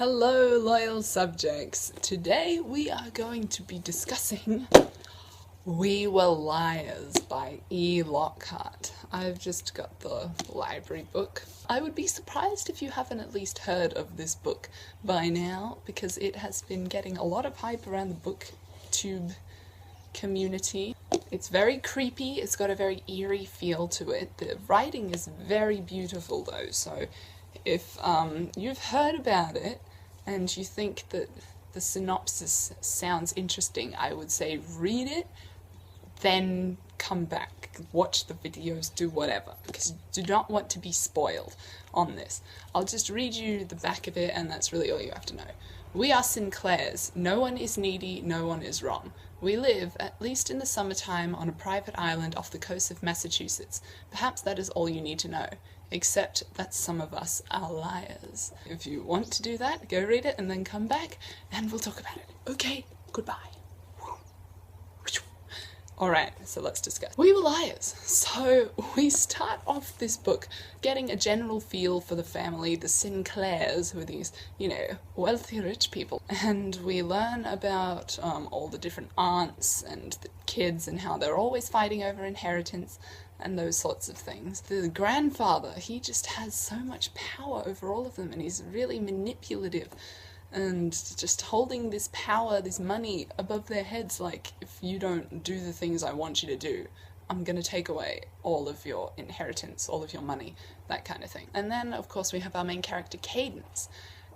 Hello, loyal subjects. Today we are going to be discussing We Were Liars by Lockhart. I've just got the library book. I would be surprised if you haven't at least heard of this book by now, because it has been getting a lot of hype around the booktube community. It's very creepy, it's got a very eerie feel to it. The writing is very beautiful though, so if you've heard about it and you think that the synopsis sounds interesting, I would say read it, then come back, watch the videos, do whatever, because you do not want to be spoiled on this. I'll just read you the back of it and that's really all you have to know. We are Sinclairs. No one is needy, no one is wrong. We live, at least in the summertime, on a private island off the coast of Massachusetts. Perhaps that is all you need to know, except that some of us are liars. If you want to do that, go read it and then come back and we'll talk about it. Okay, goodbye. Alright, so let's discuss. We Were Liars. So we start off this book getting a general feel for the family, the Sinclairs, who are these, wealthy rich people. And we learn about all the different aunts and the kids and how they're always fighting over inheritance and those sorts of things. The grandfather, he just has so much power over all of them and he's really manipulative. And just holding this power, this money above their heads, like, if you don't do the things I want you to do, I'm gonna take away all of your inheritance, all of your money, that kind of thing. And then, of course, we have our main character, Cadence,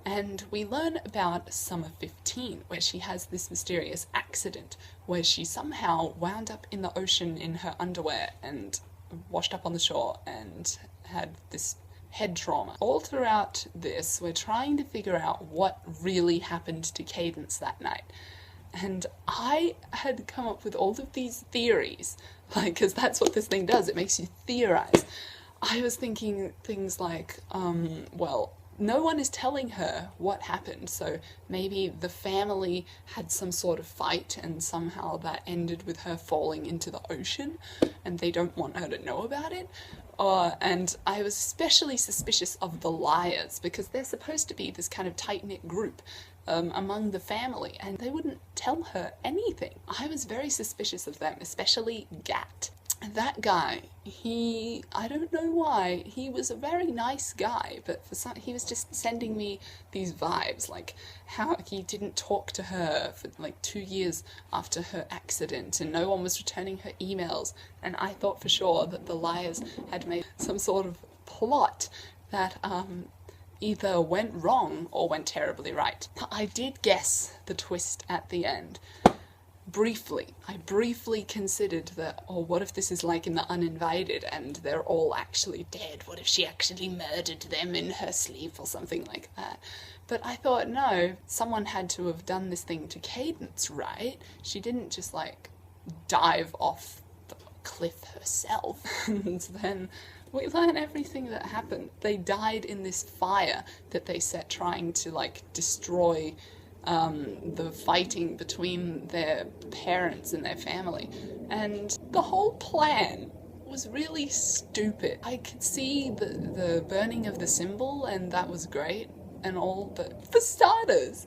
and we learn about Summer 15, where she has this mysterious accident, where she somehow wound up in the ocean in her underwear and washed up on the shore and had this head trauma. All throughout this, we're trying to figure out what really happened to Cadence that night. And I had come up with all of these theories, because that's what this thing does, it makes you theorize. I was thinking things like, no one is telling her what happened, so maybe the family had some sort of fight and somehow that ended with her falling into the ocean and they don't want her to know about it. And I was especially suspicious of the Liars, because they're supposed to be this kind of tight-knit group among the family, and they wouldn't tell her anything. I was very suspicious of them, especially Gat. That guy, I don't know why, he was a very nice guy, but he was just sending me these vibes, like how he didn't talk to her for like 2 years after her accident, and no one was returning her emails, and I thought for sure that the Liars had made some sort of plot that either went wrong or went terribly right. I did guess the twist at the end. I briefly considered that, what if this is like in The Uninvited and they're all actually dead? What if she actually murdered them in her sleep or something like that? But I thought, no, someone had to have done this thing to Cadence, right? She didn't just like dive off the cliff herself. And then we learn everything that happened. They died in this fire that they set trying to like destroy the fighting between their parents and their family. And the whole plan was really stupid. I could see the burning of the symbol, and that was great and all, but for starters,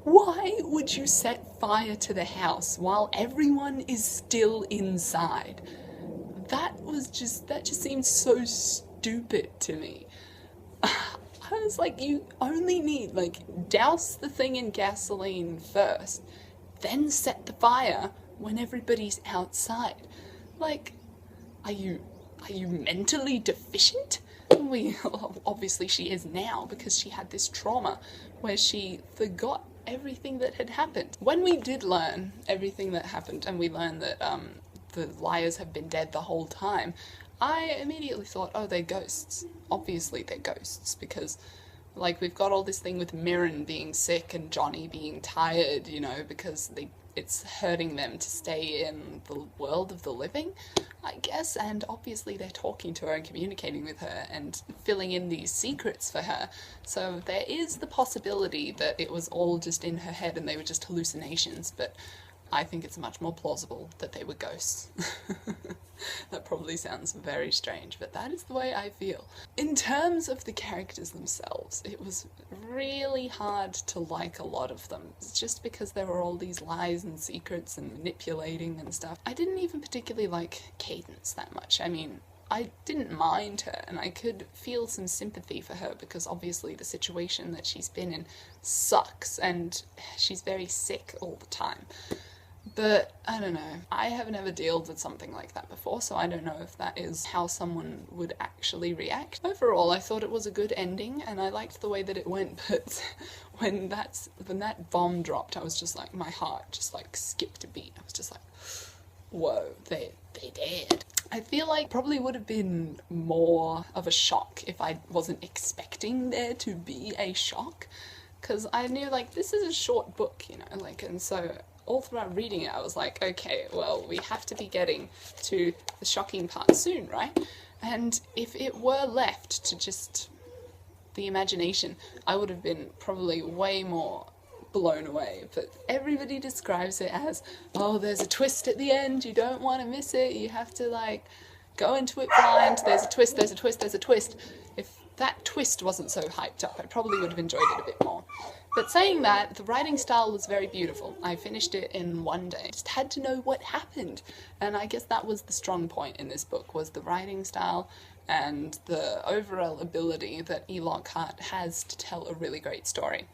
why would you set fire to the house while everyone is still inside? That just seems so stupid to me. I was like, you only need, douse the thing in gasoline first, then set the fire when everybody's outside. Like, are you mentally deficient? Obviously she is now, because she had this trauma where she forgot everything that had happened. When we did learn everything that happened, and we learned that the Liars have been dead the whole time, I immediately thought, oh, they're ghosts. Obviously they're ghosts, because we've got all this thing with Mirren being sick and Johnny being tired, because it's hurting them to stay in the world of the living, I guess, and obviously they're talking to her and communicating with her and filling in these secrets for her. So there is the possibility that it was all just in her head and they were just hallucinations, but I think it's much more plausible that they were ghosts. That probably sounds very strange, but that is the way I feel. In terms of the characters themselves, it was really hard to like a lot of them. It's just because there were all these lies and secrets and manipulating and stuff. I didn't even particularly like Cadence that much. I mean, I didn't mind her, and I could feel some sympathy for her because obviously the situation that she's been in sucks, and she's very sick all the time. But, I don't know, I haven't ever dealt with something like that before, so I don't know if that is how someone would actually react. Overall, I thought it was a good ending, and I liked the way that it went, but when that bomb dropped, I was just like, my heart just like skipped a beat. I was just like, whoa, they did. I feel like probably would have been more of a shock if I wasn't expecting there to be a shock, because I knew, like, this is a short book, you know, like, and so all throughout reading it, I was like, okay, well, we have to be getting to the shocking part soon, right? And if it were left to just the imagination, I would have been probably way more blown away. But everybody describes it as, oh, there's a twist at the end, you don't want to miss it, you have to, like, go into it blind, there's a twist, there's a twist, there's a twist. If that twist wasn't so hyped up, I probably would have enjoyed it a bit more. But saying that, the writing style was very beautiful. I finished it in one day. I just had to know what happened. And I guess that was the strong point in this book, was the writing style and the overall ability that Lockhart has to tell a really great story.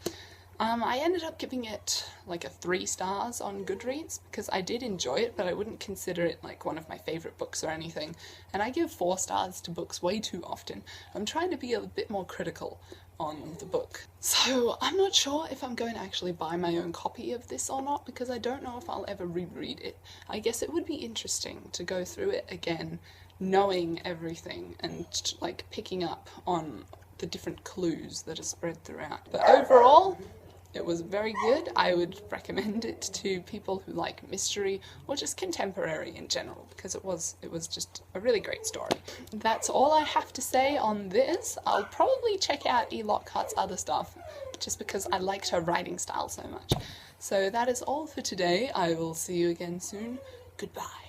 I ended up giving it like a 3 stars on Goodreads because I did enjoy it, but I wouldn't consider it like one of my favourite books or anything. And I give 4 stars to books way too often. I'm trying to be a bit more critical on the book. So I'm not sure if I'm going to actually buy my own copy of this or not, because I don't know if I'll ever reread it. I guess it would be interesting to go through it again, knowing everything and like picking up on the different clues that are spread throughout. But overall, it was very good. I would recommend it to people who like mystery or just contemporary in general, because it was just a really great story. That's all I have to say on this. I'll probably check out Lockhart's other stuff just because I liked her writing style so much. So that is all for today. I will see you again soon. Goodbye.